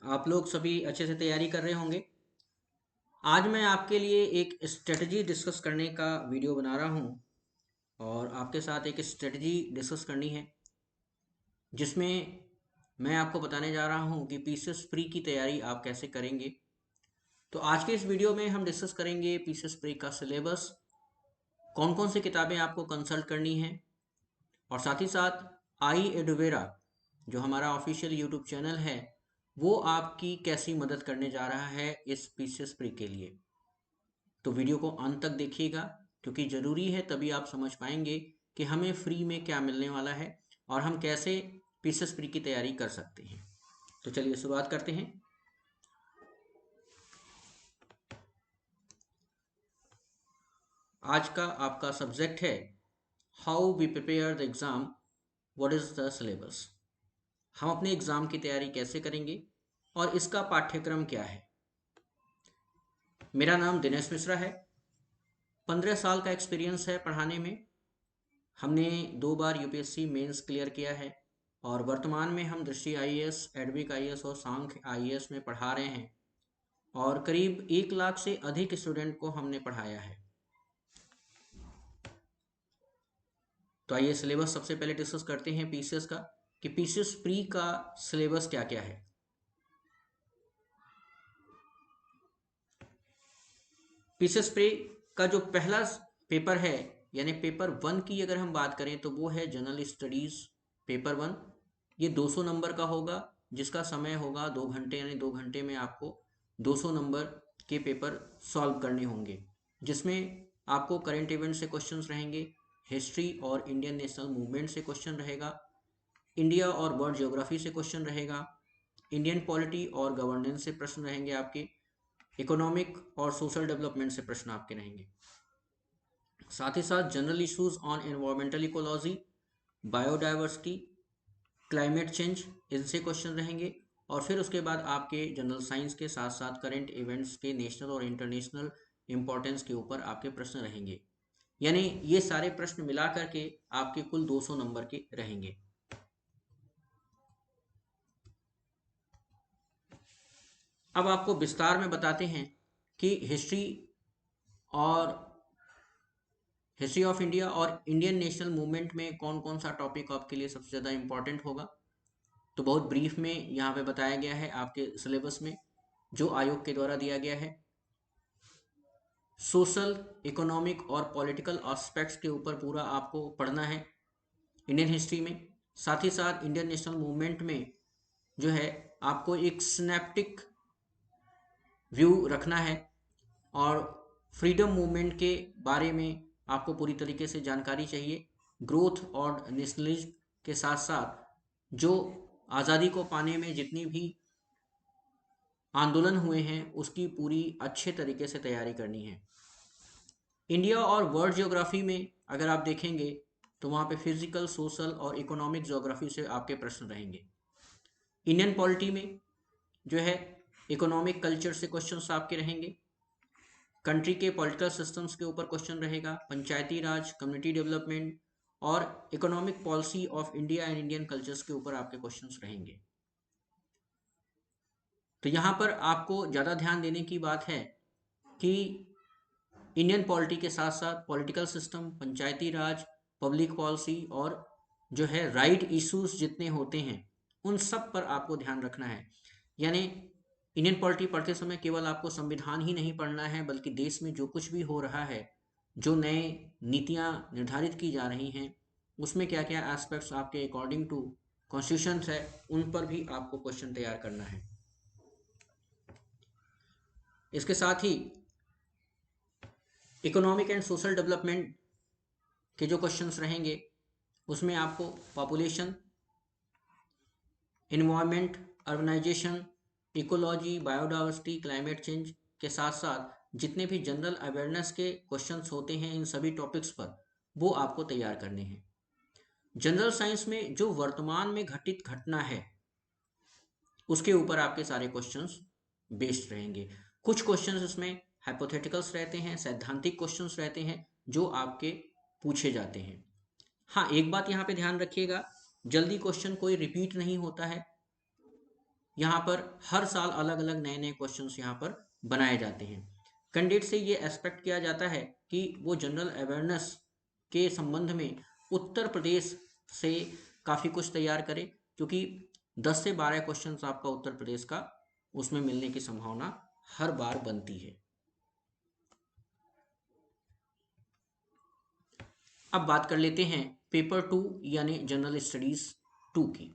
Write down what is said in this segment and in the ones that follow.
आप लोग सभी अच्छे से तैयारी कर रहे होंगे। आज मैं आपके लिए एक स्ट्रेटजी डिस्कस करने का वीडियो बना रहा हूँ और आपके साथ एक स्ट्रेटजी डिस्कस करनी है जिसमें मैं आपको बताने जा रहा हूँ कि पीसीएस प्री की तैयारी आप कैसे करेंगे। तो आज के इस वीडियो में हम डिस्कस करेंगे पीसीएस प्री का सिलेबस, कौन कौन सी किताबें आपको कंसल्ट करनी है और साथ ही साथ आई एडोवेरा जो हमारा ऑफिशियल यूट्यूब चैनल है वो आपकी कैसी मदद करने जा रहा है इस पीसीएस प्री के लिए। तो वीडियो को अंत तक देखिएगा क्योंकि ज़रूरी है, तभी आप समझ पाएंगे कि हमें फ्री में क्या मिलने वाला है और हम कैसे पीसीएस प्री की तैयारी कर सकते हैं। तो चलिए शुरुआत करते हैं। आज का आपका सब्जेक्ट है how we prepare the exam, what is the syllabus. हम अपने एग्ज़ाम की तैयारी कैसे करेंगे और इसका पाठ्यक्रम क्या है। मेरा नाम दिनेश मिश्रा है। 15 साल का एक्सपीरियंस है पढ़ाने में। हमने 2 बार यूपीएससी मेंस क्लियर किया है और वर्तमान में हम दृष्टि आईएएस, एडविक आईएएस और सांख्य आईएएस में पढ़ा रहे हैं और करीब 1 लाख से अधिक स्टूडेंट को हमने पढ़ाया है। तो आइए सिलेबस सबसे पहले डिस्कस करते हैं पीसीएस का, कि पीसीएस प्री का सिलेबस क्या क्या है। पीसीएस प्री का जो पहला पेपर है यानी पेपर 1 की अगर हम बात करें तो वो है जनरल स्टडीज पेपर 1। ये 200 नंबर का होगा जिसका समय होगा 2 घंटे, यानी 2 घंटे में आपको 200 नंबर के पेपर सॉल्व करने होंगे, जिसमें आपको करंट इवेंट से क्वेश्चंस रहेंगे, हिस्ट्री और इंडियन नेशनल मूवमेंट से क्वेश्चन रहेगा, इंडिया और वर्ल्ड ज्योग्राफी से क्वेश्चन रहेगा, इंडियन पॉलिटी और गवर्नेंस से प्रश्न रहेंगे आपके, इकोनॉमिक और सोशल डेवलपमेंट से प्रश्न आपके रहेंगे। साथ ही साथ general issues on environmental ecology, biodiversity, climate change, इनसे क्वेश्चन रहेंगे। और फिर उसके बाद आपके जनरल साइंस के साथ साथ करंट इवेंट्स के नेशनल और इंटरनेशनल इंपॉर्टेंस के ऊपर आपके प्रश्न रहेंगे। यानी ये सारे प्रश्न मिला करके आपके कुल 200 नंबर के रहेंगे। अब आपको विस्तार में बताते हैं कि और हिस्ट्री ऑफ इंडिया और इंडियन नेशनल मूवमेंट में कौन कौन सा टॉपिक आपके लिए सबसे ज़्यादा इंपॉर्टेंट होगा। तो बहुत ब्रीफ में यहाँ पे बताया गया है आपके सिलेबस में जो आयोग के द्वारा दिया गया है। सोशल, इकोनॉमिक और पॉलिटिकल एस्पेक्ट्स के ऊपर पूरा आपको पढ़ना है इंडियन हिस्ट्री में। साथ ही साथ इंडियन नेशनल मूवमेंट में जो है आपको एक सिनेप्टिक व्यू रखना है और फ्रीडम मूवमेंट के बारे में आपको पूरी तरीके से जानकारी चाहिए। ग्रोथ और नेशनलिज्म के साथ साथ जो आज़ादी को पाने में जितनी भी आंदोलन हुए हैं उसकी पूरी अच्छे तरीके से तैयारी करनी है। इंडिया और वर्ल्ड ज्योग्राफी में अगर आप देखेंगे तो वहाँ पे फिजिकल, सोशल और इकोनॉमिक ज्योग्राफी से आपके प्रश्न रहेंगे। इंडियन पॉलिटी में जो है इकोनॉमिक कल्चर से क्वेश्चंस आपके रहेंगे। कंट्री के पॉलिटिकल सिस्टम्स के ऊपर क्वेश्चन रहेगा, पंचायती राज, कम्युनिटी डेवलपमेंट और economic policy of India and Indian cultures के ऊपर आपके क्वेश्चंस रहेंगे। तो यहाँ पर आपको ज़्यादा ध्यान देने की बात है कि इंडियन पॉलिटी के साथ साथ पॉलिटिकल सिस्टम, पंचायती राज, पब्लिक पॉलिसी और जो है राइट इश्यूज जितने होते हैं उन सब पर आपको ध्यान रखना है। यानी इंडियन पॉलिटी पढ़ते समय केवल आपको संविधान ही नहीं पढ़ना है बल्कि देश में जो कुछ भी हो रहा है, जो नए नीतियाँ निर्धारित की जा रही हैं उसमें क्या क्या एस्पेक्ट्स आपके अकॉर्डिंग टू कॉन्स्टिट्यूशन है उन पर भी आपको क्वेश्चन तैयार करना है। इसके साथ ही इकोनॉमिक एंड सोशल डेवलपमेंट के जो क्वेश्चंस रहेंगे उसमें आपको population, environment, urbanisation, ecology, biodiversity, climate change के साथ साथ जितने भी जनरल अवेयरनेस के क्वेश्चंस होते हैं इन सभी टॉपिक्स पर वो आपको तैयार करने हैं। जनरल साइंस में जो वर्तमान में घटित घटना है उसके ऊपर आपके सारे क्वेश्चंस बेस्ड रहेंगे। कुछ क्वेश्चंस इसमें हाइपोथेटिकल्स रहते हैं, सैद्धांतिक क्वेश्चंस रहते हैं जो आपके पूछे जाते हैं। हाँ, एक बात यहाँ पे ध्यान रखिएगा, जल्दी क्वेश्चन कोई रिपीट नहीं होता है। यहाँ पर हर साल अलग अलग नए नए क्वेश्चंस यहाँ पर बनाए जाते हैं। कैंडिडेट से ये एक्सपेक्ट किया जाता है कि वो जनरल अवेयरनेस के संबंध में उत्तर प्रदेश से काफ़ी कुछ तैयार करे, क्योंकि 10 से 12 क्वेश्चंस आपका उत्तर प्रदेश का उसमें मिलने की संभावना हर बार बनती है। अब बात कर लेते हैं पेपर 2 यानी जनरल स्टडीज 2 की।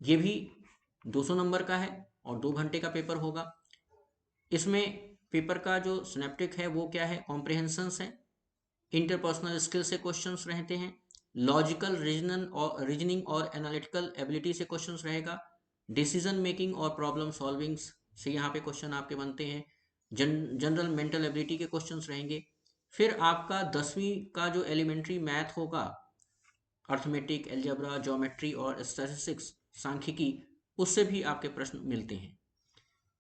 ये भी 200 नंबर का है और 2 घंटे का पेपर होगा। इसमें पेपर का जो सिनेप्टिक है वो क्या है, कॉम्प्रिहेंशंस है, इंटरपर्सनल स्किल से क्वेश्चंस रहते हैं, लॉजिकल रीजनिंग और एनालिटिकल एबिलिटी से क्वेश्चंस रहेगा, डिसीजन मेकिंग और प्रॉब्लम सॉल्विंग से यहाँ पे क्वेश्चन आपके बनते हैं, जनरल मेंटल एबिलिटी के क्वेश्चंस रहेंगे। फिर आपका 10वीं का जो एलिमेंट्री मैथ होगा, अर्थमेटिक, एल्जेब्रा, ज्योमेट्री और स्टैटिस्टिक्स, सांख्यिकी, उससे भी आपके प्रश्न मिलते हैं।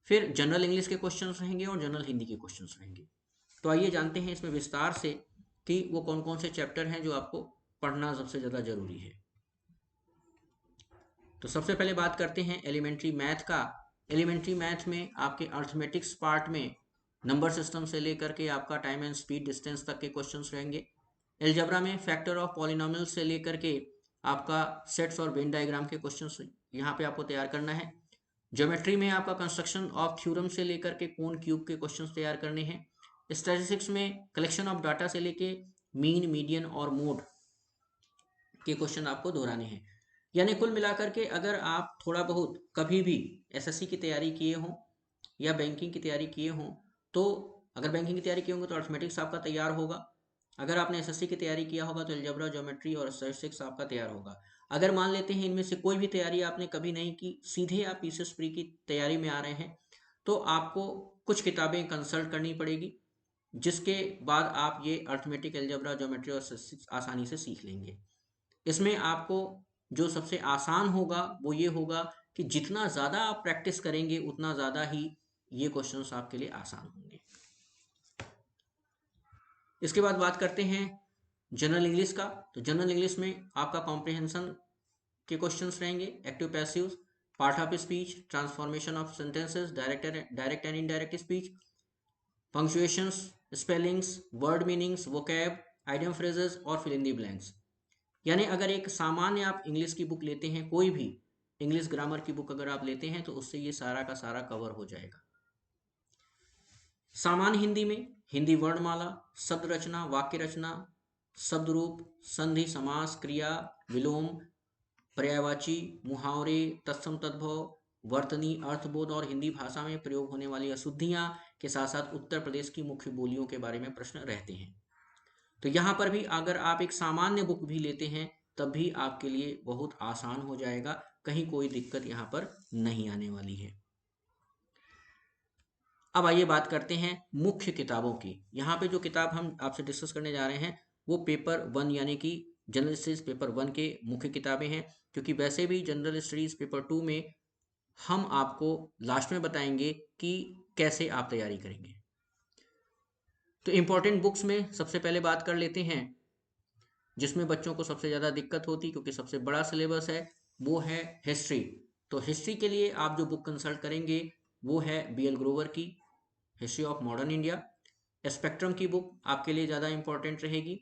फिर जनरल इंग्लिश के क्वेश्चंस रहेंगे और जनरल हिंदी के क्वेश्चंस रहेंगे। तो आइए जानते हैं इसमें विस्तार से कि वो कौन कौन से चैप्टर हैं जो आपको पढ़ना सबसे ज़्यादा जरूरी है। तो सबसे पहले बात करते हैं एलिमेंट्री मैथ का। एलिमेंट्री मैथ में आपके अर्थमेटिक्स पार्ट में नंबर सिस्टम से लेकर के आपका टाइम एंड स्पीड डिस्टेंस तक के क्वेश्चंस रहेंगे। एल्जेब्रा में फैक्टर ऑफ पॉलिनोमियल से लेकर के आपका सेट्स और वेन डायग्राम के क्वेश्चंस यहाँ पे आपको तैयार करना है। ज्योमेट्री में आपका कंस्ट्रक्शन ऑफ थ्योरम से लेकर के कोन क्यूब के क्वेश्चंस तैयार करने हैं। स्टैटिस्टिक्स में कलेक्शन ऑफ डाटा से लेके मीन, मीडियन और मोड के क्वेश्चन आपको दोहराने हैं। यानी कुल मिलाकर के अगर आप थोड़ा बहुत कभी भी एसएससी की तैयारी किए हों या बैंकिंग की तैयारी किए हों, तो अगर बैंकिंग की तैयारी किए होंगे तो अर्थमेटिक्स आपका तैयार होगा। अगर आपने एसएससी की तैयारी किया होगा तो अलजेब्रा, ज्योमेट्री और स्टैटिस्टिक्स आपका तैयार होगा। अगर मान लेते हैं इनमें से कोई भी तैयारी आपने कभी नहीं की, सीधे आप पीसीएस प्री की तैयारी में आ रहे हैं, तो आपको कुछ किताबें कंसल्ट करनी पड़ेगी, जिसके बाद आप ये अर्थमेटिक, अलजेब्रा, ज्योमेट्री और स्टैटिस्टिक्स आसानी से सीख लेंगे। इसमें आपको जो सबसे आसान होगा वो ये होगा कि जितना ज़्यादा आप प्रैक्टिस करेंगे उतना ज़्यादा ही ये क्वेश्चंस आपके लिए आसान होंगे। इसके बाद बात करते हैं जनरल इंग्लिश का। तो जनरल इंग्लिश में आपका कॉम्प्रिहेंशन के क्वेश्चंस रहेंगे, active passive, part of speech, transformation of sentences, direct and indirect speech, punctuations, spellings, word meanings, vocab, idiom phrases और फिल इन द ब्लैंक्स। यानी अगर एक सामान्य आप इंग्लिश की बुक लेते हैं, कोई भी इंग्लिश ग्रामर की बुक अगर आप लेते हैं, तो उससे ये सारा का सारा कवर हो जाएगा। सामान्य हिंदी में हिंदी वर्णमाला, शब्द रचना, वाक्य रचना, शब्द रूप, संधि, समास, क्रिया, विलोम, पर्यायवाची, मुहावरे, तत्सम तद्भव, वर्तनी, अर्थबोध और हिंदी भाषा में प्रयोग होने वाली अशुद्धियां के साथ साथ उत्तर प्रदेश की मुख्य बोलियों के बारे में प्रश्न रहते हैं। तो यहाँ पर भी अगर आप एक सामान्य बुक भी लेते हैं तब भी आपके लिए बहुत आसान हो जाएगा, कहीं कोई दिक्कत यहाँ पर नहीं आने वाली है। अब आइए बात करते हैं मुख्य किताबों की। यहाँ पे जो किताब हम आपसे डिस्कस करने जा रहे हैं वो पेपर 1 यानी कि जनरल स्टडीज पेपर 1 के मुख्य किताबें हैं, क्योंकि वैसे भी जनरल स्टडीज पेपर 2 में हम आपको लास्ट में बताएंगे कि कैसे आप तैयारी करेंगे। तो इम्पोर्टेंट बुक्स में सबसे पहले बात कर लेते हैं जिसमें बच्चों को सबसे ज़्यादा दिक्कत होती, क्योंकि सबसे बड़ा सिलेबस है, वो है हिस्ट्री। तो हिस्ट्री के लिए आप जो बुक कंसल्ट करेंगे वो है BL ग्रोवर की history of modern India. Spectrum की बुक आपके लिए ज़्यादा इंपॉर्टेंट रहेगी।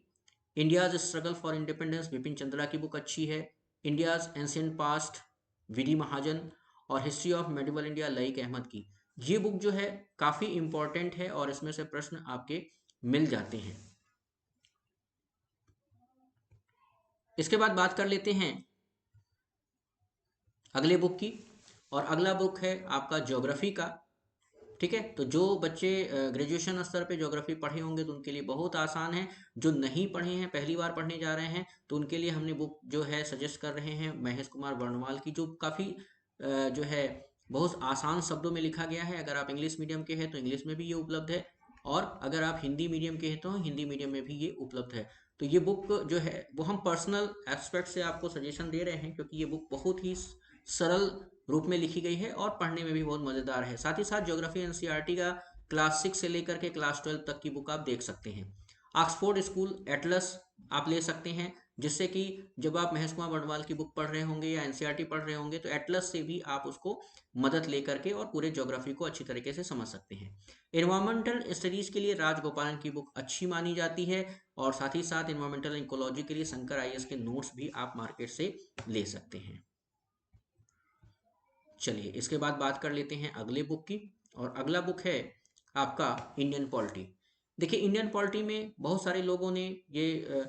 India's struggle for independence Bipin Chandra की बुक अच्छी है। India's ancient past VD Mahajan और history of medieval India Laiq Ahmad की, ये बुक जो है काफ़ी इंपॉर्टेंट है और इसमें से प्रश्न आपके मिल जाते हैं। इसके बाद बात कर लेते हैं अगले बुक की, और अगला बुक है आपका ज्योग्राफी का। ठीक है, तो जो बच्चे ग्रेजुएशन स्तर पे ज्योग्राफी पढ़े होंगे तो उनके लिए बहुत आसान है। जो नहीं पढ़े हैं, पहली बार पढ़ने जा रहे हैं, तो उनके लिए हमने बुक जो है सजेस्ट कर रहे हैं महेश कुमार वर्णवाल की, जो काफ़ी जो है बहुत आसान शब्दों में लिखा गया है। अगर आप इंग्लिश मीडियम के हैं तो इंग्लिश में भी ये उपलब्ध है, और अगर आप हिंदी मीडियम के हैं तो हिंदी मीडियम में भी ये उपलब्ध है। तो ये बुक जो है वो हम पर्सनल एस्पेक्ट से आपको सजेशन दे रहे हैं, क्योंकि ये बुक बहुत ही सरल रूप में लिखी गई है और पढ़ने में भी बहुत मज़ेदार है। साथ ही साथ ज्योग्राफी एनसीईआरटी का क्लास 6 से लेकर के क्लास 12 तक की बुक आप देख सकते हैं। ऑक्सफोर्ड स्कूल एटलस आप ले सकते हैं, जिससे कि जब आप महेश कुमार बर्णवाल की बुक पढ़ रहे होंगे या एनसीईआरटी पढ़ रहे होंगे तो एटलस से भी आप उसको मदद लेकर के और पूरे ज्योग्राफी को अच्छी तरीके से समझ सकते हैं। एनवायरमेंटल स्टडीज के लिए राजगोपालन की बुक अच्छी मानी जाती है, और साथ ही साथ एनवायरमेंटल इकोलॉजी के लिए शंकर आईएएस के नोट्स भी आप मार्केट से ले सकते हैं। चलिए इसके बाद बात कर लेते हैं अगले बुक की, और अगला बुक है आपका इंडियन पॉलिटी। देखिए इंडियन पॉलिटी में बहुत सारे लोगों ने ये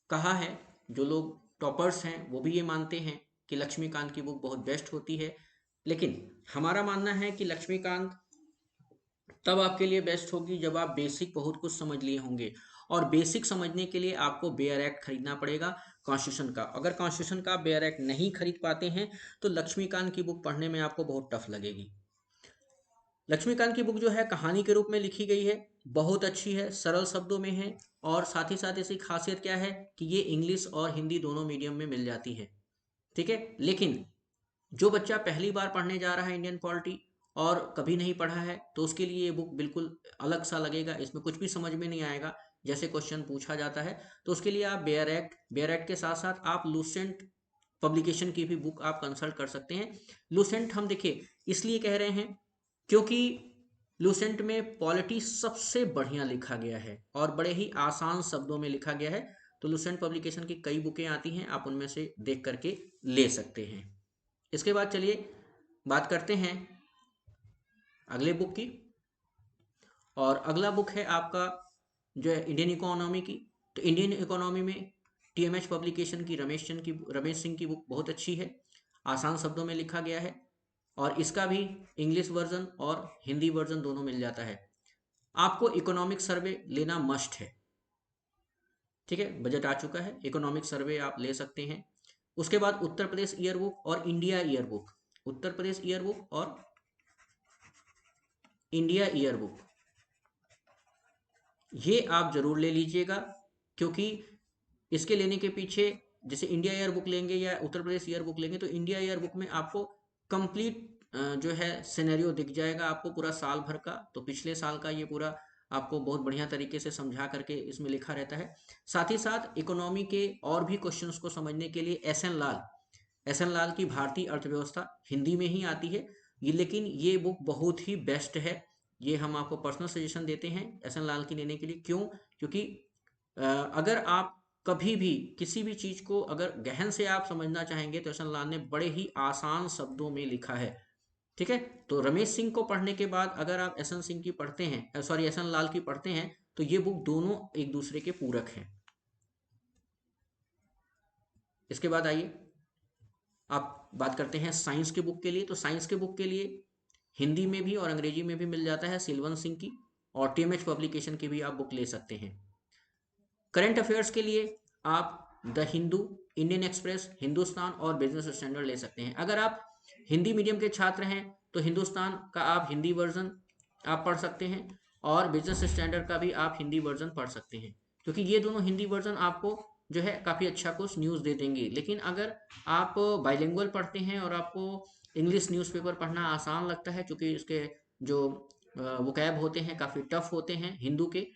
कहा है, जो लोग टॉपर्स हैं वो भी ये मानते हैं कि लक्ष्मीकांत की बुक बहुत बेस्ट होती है, लेकिन हमारा मानना है कि लक्ष्मीकांत तब आपके लिए बेस्ट होगी जब आप बेसिक बहुत कुछ समझ लिए होंगे, और बेसिक समझने के लिए आपको बेयर एक्ट खरीदना पड़ेगा कॉन्स्टिट्यूशन का। अगर कॉन्स्टिट्यूशन का बेयर एक्ट नहीं खरीद पाते हैं तो लक्ष्मीकांत की बुक पढ़ने में आपको बहुत टफ लगेगी। लक्ष्मीकांत की बुक जो है कहानी के रूप में लिखी गई है, बहुत अच्छी है, सरल शब्दों में है, और साथ ही साथ इसकी खासियत क्या है कि ये इंग्लिश और हिंदी दोनों मीडियम में मिल जाती है। ठीक है, लेकिन जो बच्चा पहली बार पढ़ने जा रहा है इंडियन पॉलिटी और कभी नहीं पढ़ा है तो उसके लिए ये बुक बिल्कुल अलग सा लगेगा, इसमें कुछ भी समझ में नहीं आएगा जैसे क्वेश्चन पूछा जाता है। तो उसके लिए आप बेयर एक्ट के साथ साथ आप लूसेंट पब्लिकेशन की भी बुक आप कंसल्ट कर सकते हैं। लूसेंट हम देखिए इसलिए कह रहे हैं क्योंकि लूसेंट में पॉलिटी सबसे बढ़िया लिखा गया है और बड़े ही आसान शब्दों में लिखा गया है। तो लूसेंट पब्लिकेशन की कई बुकें आती हैं, आप उनमें से देख करके ले सकते हैं। इसके बाद चलिए बात करते हैं अगले बुक की, और अगला बुक है आपका जो है इंडियन इकोनॉमी की। तो इंडियन इकोनॉमी में टीएमएच पब्लिकेशन की रमेश सिंह की बुक बहुत अच्छी है, आसान शब्दों में लिखा गया है, और इसका भी इंग्लिश वर्जन और हिंदी वर्जन दोनों मिल जाता है। आपको इकोनॉमिक सर्वे लेना मस्ट है। ठीक है, बजट आ चुका है, इकोनॉमिक सर्वे आप ले सकते हैं। उसके बाद उत्तर प्रदेश ईयर बुक और India year book, Uttar Pradesh year book और इंडिया ईयर बुक, ये आप जरूर ले लीजिएगा, क्योंकि इसके लेने के पीछे जैसे इंडिया ईयर बुक लेंगे या उत्तर प्रदेश ईयर बुक लेंगे तो इंडिया ईयर बुक में आपको कंप्लीट जो है सिनेरियो दिख जाएगा, आपको पूरा साल भर का, तो पिछले साल का ये पूरा आपको बहुत बढ़िया तरीके से समझा करके इसमें लिखा रहता है। साथ ही साथ इकोनॉमी के और भी क्वेश्चंस को समझने के लिए एस एन लाल की भारतीय अर्थव्यवस्था हिंदी में ही आती है ये, लेकिन ये बुक बहुत ही बेस्ट है। ये हम आपको पर्सनल सजेशन देते हैं एस एन लाल की लेने के लिए। क्यों? क्योंकि अगर आप कभी भी किसी भी चीज को अगर गहन से आप समझना चाहेंगे तो एस एन लाल ने बड़े ही आसान शब्दों में लिखा है। ठीक है, तो रमेश सिंह को पढ़ने के बाद अगर आप एस एन सिंह की पढ़ते हैं, सॉरी एस एन लाल की पढ़ते हैं, तो ये बुक दोनों एक दूसरे के पूरक हैं। इसके बाद आइए आप बात करते हैं साइंस के बुक के लिए। तो साइंस के बुक के लिए हिंदी में भी और अंग्रेजी में भी मिल जाता है सिलवन सिंह की, और टीएमएच पब्लिकेशन की भी आप बुक ले सकते हैं। करंट अफेयर्स के लिए आप the Hindu, Indian express, Hindustan और बिजनेस स्टैंडर्ड ले सकते हैं। अगर आप हिंदी मीडियम के छात्र हैं तो हिंदुस्तान का आप हिंदी वर्जन आप पढ़ सकते हैं, और बिजनेस स्टैंडर्ड का भी आप हिंदी वर्जन पढ़ सकते हैं, क्योंकि ये दोनों हिंदी वर्जन आपको जो है काफ़ी अच्छा कुछ न्यूज़ दे देंगे। लेकिन अगर आप बाइलिंगुअल पढ़ते हैं और आपको इंग्लिश न्यूज़पेपर पढ़ना आसान लगता है, क्योंकि इसके जो वोकैब होते हैं काफ़ी टफ होते हैं हिंदू के,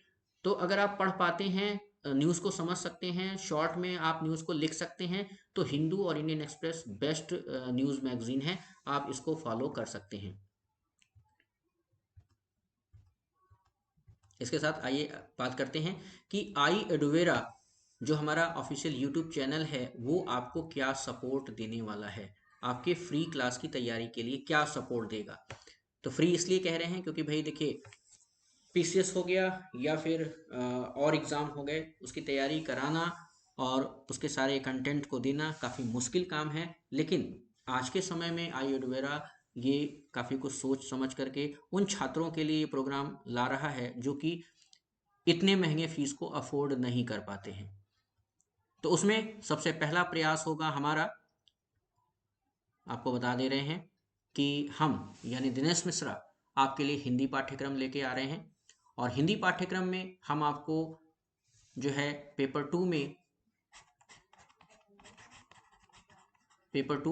तो अगर आप पढ़ पाते हैं, न्यूज़ को समझ सकते हैं, शॉर्ट में आप न्यूज़ को लिख सकते हैं, तो हिंदू और Indian express best news magazine है, आप इसको फॉलो कर सकते हैं। इसके साथ आइए बात करते हैं कि आई एडोवेरा जो हमारा ऑफिशियल यूट्यूब चैनल है वो आपको क्या सपोर्ट देने वाला है, आपके फ्री क्लास की तैयारी के लिए क्या सपोर्ट देगा। तो फ्री इसलिए कह रहे हैं क्योंकि भाई देखिए पीसीएस हो गया या फिर और एग्ज़ाम हो गए, उसकी तैयारी कराना और उसके सारे कंटेंट को देना काफ़ी मुश्किल काम है। लेकिन आज के समय में आई एडवेरा ये काफ़ी कुछ सोच समझ करके उन छात्रों के लिए ये प्रोग्राम ला रहा है जो कि इतने महंगे फीस को अफोर्ड नहीं कर पाते हैं। तो उसमें सबसे पहला प्रयास होगा हमारा, आपको बता दे रहे हैं कि हम यानी दिनेश मिश्रा आपके लिए हिंदी पाठ्यक्रम लेके आ रहे हैं, और हिंदी पाठ्यक्रम में हम आपको जो है पेपर टू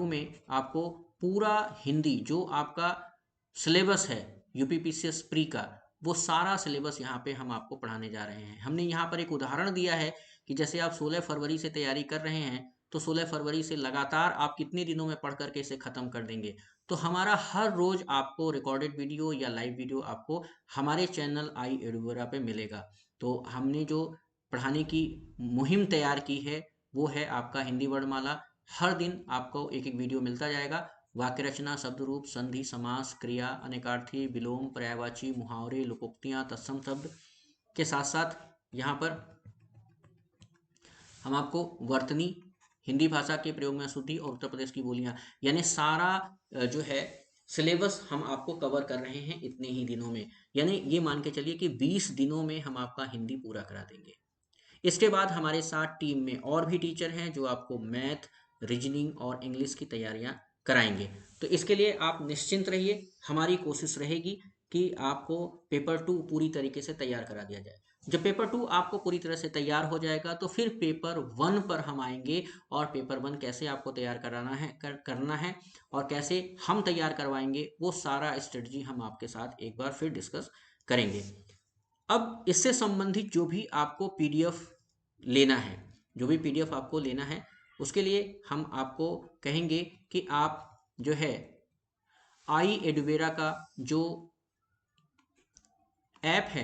में आपको पूरा हिंदी जो आपका सिलेबस है यूपीपीसीएस प्री का, वो सारा सिलेबस यहाँ पे हम आपको पढ़ाने जा रहे हैं। हमने यहाँ पर एक उदाहरण दिया है कि जैसे आप 16 फरवरी से तैयारी कर रहे हैं तो 16 फरवरी से लगातार आप कितने दिनों में पढ़ करके इसे ख़त्म कर देंगे। तो हमारा हर रोज़ आपको रिकॉर्डेड वीडियो या लाइव वीडियो आपको हमारे चैनल आई एडुवरा पे मिलेगा। तो हमने जो पढ़ाने की मुहिम तैयार की है वो है आपका हिंदी वर्णमाला। हर दिन आपको एक एक वीडियो मिलता जाएगा। वाक्य रचना, शब्द रूप, संधि, समास, क्रिया, अनेकार्थी, विलोम, पर्यायवाची, मुहावरे, लोकोक्तियाँ, तत्सम शब्द के साथ साथ यहाँ पर हम आपको वर्तनी, हिंदी भाषा के प्रयोग में अशुद्धि और उत्तर प्रदेश की बोलियां, यानी सारा जो है सिलेबस हम आपको कवर कर रहे हैं इतने ही दिनों में। यानी ये मान के चलिए कि 20 दिनों में हम आपका हिंदी पूरा करा देंगे। इसके बाद हमारे साथ टीम में और भी टीचर हैं जो आपको मैथ, रीजनिंग और इंग्लिश की तैयारियां कराएंगे। तो इसके लिए आप निश्चिंत रहिए, हमारी कोशिश रहेगी कि आपको पेपर 2 पूरी तरीके से तैयार करा दिया जाए। जब पेपर 2 आपको पूरी तरह से तैयार हो जाएगा तो फिर पेपर 1 पर हम आएंगे और पेपर 1 कैसे आपको तैयार कराना है करना है और कैसे हम तैयार करवाएंगे, वो सारा स्ट्रेटजी हम आपके साथ एक बार फिर डिस्कस करेंगे। अब इससे संबंधित जो भी आपको पीडीएफ लेना है, जो भी पीडीएफ आपको लेना है, उसके लिए हम आपको कहेंगे कि आप जो है आई एडुवेरा का जो ऐप है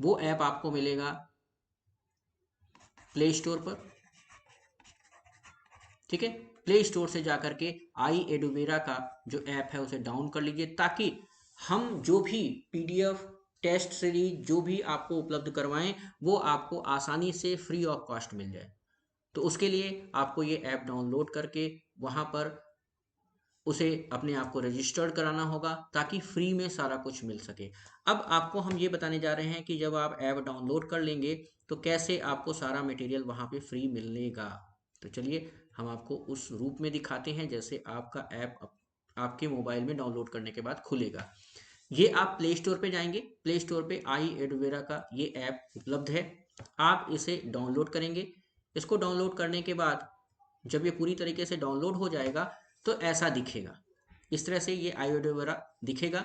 वो ऐप आपको मिलेगा प्ले स्टोर पर। ठीक है, प्ले स्टोर से जाकर के आई एडुवेरा का जो ऐप है उसे डाउन कर लीजिए, ताकि हम जो भी पीडीएफ, टेस्ट सीरीज जो भी आपको उपलब्ध करवाएं वो आपको आसानी से फ्री ऑफ कॉस्ट मिल जाए। तो उसके लिए आपको ये ऐप डाउनलोड करके वहाँ पर उसे अपने आप को रजिस्टर्ड कराना होगा ताकि फ्री में सारा कुछ मिल सके। अब आपको हम ये बताने जा रहे हैं कि जब आप ऐप डाउनलोड कर लेंगे तो कैसे आपको सारा मटेरियल वहाँ पे फ्री मिलेगा। तो चलिए हम आपको उस रूप में दिखाते हैं जैसे आपका ऐप आपके मोबाइल में डाउनलोड करने के बाद खुलेगा। ये आप प्ले स्टोर पे जाएंगे, प्ले स्टोर पे आई एडुवेरा का ये ऐप उपलब्ध है, आप इसे डाउनलोड करेंगे। इसको डाउनलोड करने के बाद जब ये पूरी तरीके से डाउनलोड हो जाएगा तो ऐसा दिखेगा, इस तरह से ये आई एडुवेरा दिखेगा।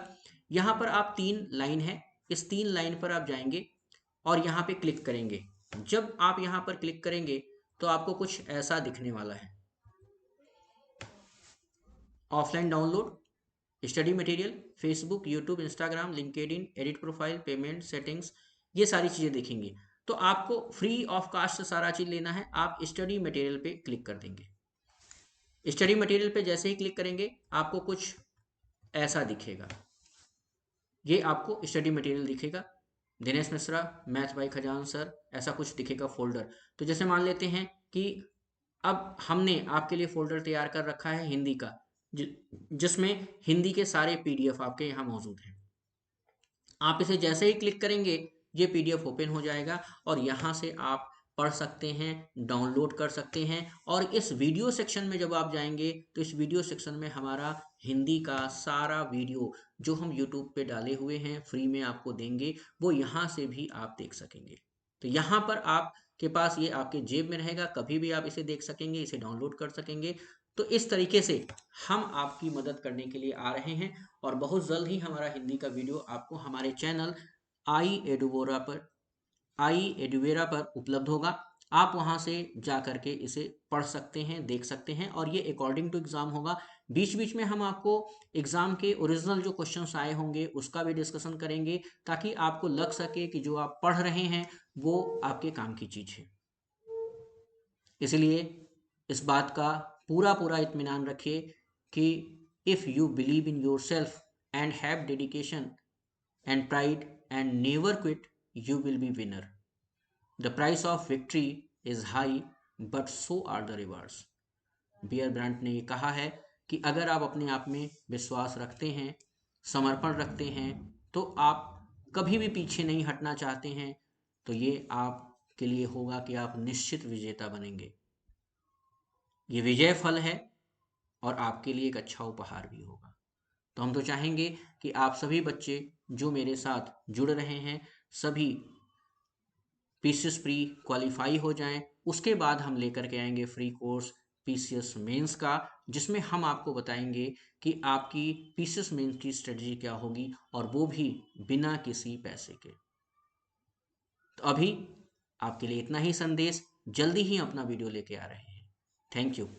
यहाँ पर आप 3 लाइन है, इस 3 लाइन पर आप जाएंगे और यहाँ पे क्लिक करेंगे। जब आप यहाँ पर क्लिक करेंगे तो आपको कुछ ऐसा दिखने वाला है, offline download, study material, Facebook, YouTube, Instagram, LinkedIn, edit profile, payment, settings, ये सारी चीज़ें दिखेंगी। तो आपको फ्री ऑफ कास्ट सारा चीज़ लेना है, आप स्टडी मटेरियल पे क्लिक कर देंगे। स्टडी मटेरियल पे जैसे ही क्लिक करेंगे आपको कुछ ऐसा दिखेगा, ये आपको स्टडी मटेरियल दिखेगा, Dinesh Mishra, math by Khajan sir, ऐसा कुछ दिखेगा फोल्डर। तो जैसे मान लेते हैं कि अब हमने आपके लिए फोल्डर तैयार कर रखा है हिंदी का, जिसमें हिंदी के सारे पीडीएफ आपके यहाँ मौजूद हैं। आप इसे जैसे ही क्लिक करेंगे ये पीडीएफ ओपन हो जाएगा और यहाँ से आप पढ़ सकते हैं, डाउनलोड कर सकते हैं। और इस वीडियो सेक्शन में जब आप जाएंगे तो इस वीडियो सेक्शन में हमारा हिंदी का सारा वीडियो जो हम यूट्यूब पे डाले हुए हैं फ्री में आपको देंगे, वो यहाँ से भी आप देख सकेंगे। तो यहाँ पर आपके पास ये आपके जेब में रहेगा, कभी भी आप इसे देख सकेंगे, इसे डाउनलोड कर सकेंगे। तो इस तरीके से हम आपकी मदद करने के लिए आ रहे हैं और बहुत जल्द ही हमारा हिंदी का वीडियो आपको हमारे चैनल आई एडुवेरा पर उपलब्ध होगा। आप वहां से जा करके इसे पढ़ सकते हैं, देख सकते हैं और ये अकॉर्डिंग टू एग्जाम होगा। बीच बीच में हम आपको एग्जाम के ओरिजिनल जो क्वेश्चंस आए होंगे उसका भी डिस्कशन करेंगे, ताकि आपको लग सके कि जो आप पढ़ रहे हैं वो आपके काम की चीज है। इसलिए इस बात का पूरा पूरा इत्मीनान रखिए कि if you believe in yourself and have dedication and pride and never quit, you will be winner. The price of victory is high but so are the rewards. Bear Bryant ने ये कहा है कि अगर आप अपने आप में विश्वास रखते हैं, समर्पण रखते हैं, तो आप कभी भी पीछे नहीं हटना चाहते हैं, तो ये आपके लिए होगा कि आप निश्चित विजेता बनेंगे। ये विजय फल है और आपके लिए एक अच्छा उपहार भी होगा। तो हम तो चाहेंगे कि आप सभी बच्चे जो मेरे साथ जुड़ रहे हैं सभी पीसीएस प्री क्वालिफाई हो जाएं। उसके बाद हम लेकर के आएंगे फ्री कोर्स पीसीएस मेंस का, जिसमें हम आपको बताएंगे कि आपकी पीसीएस मेंस की स्ट्रेटजी क्या होगी और वो भी बिना किसी पैसे के। तो अभी आपके लिए इतना ही संदेश, जल्दी ही अपना वीडियो लेके आ रहे हैं। Thank you.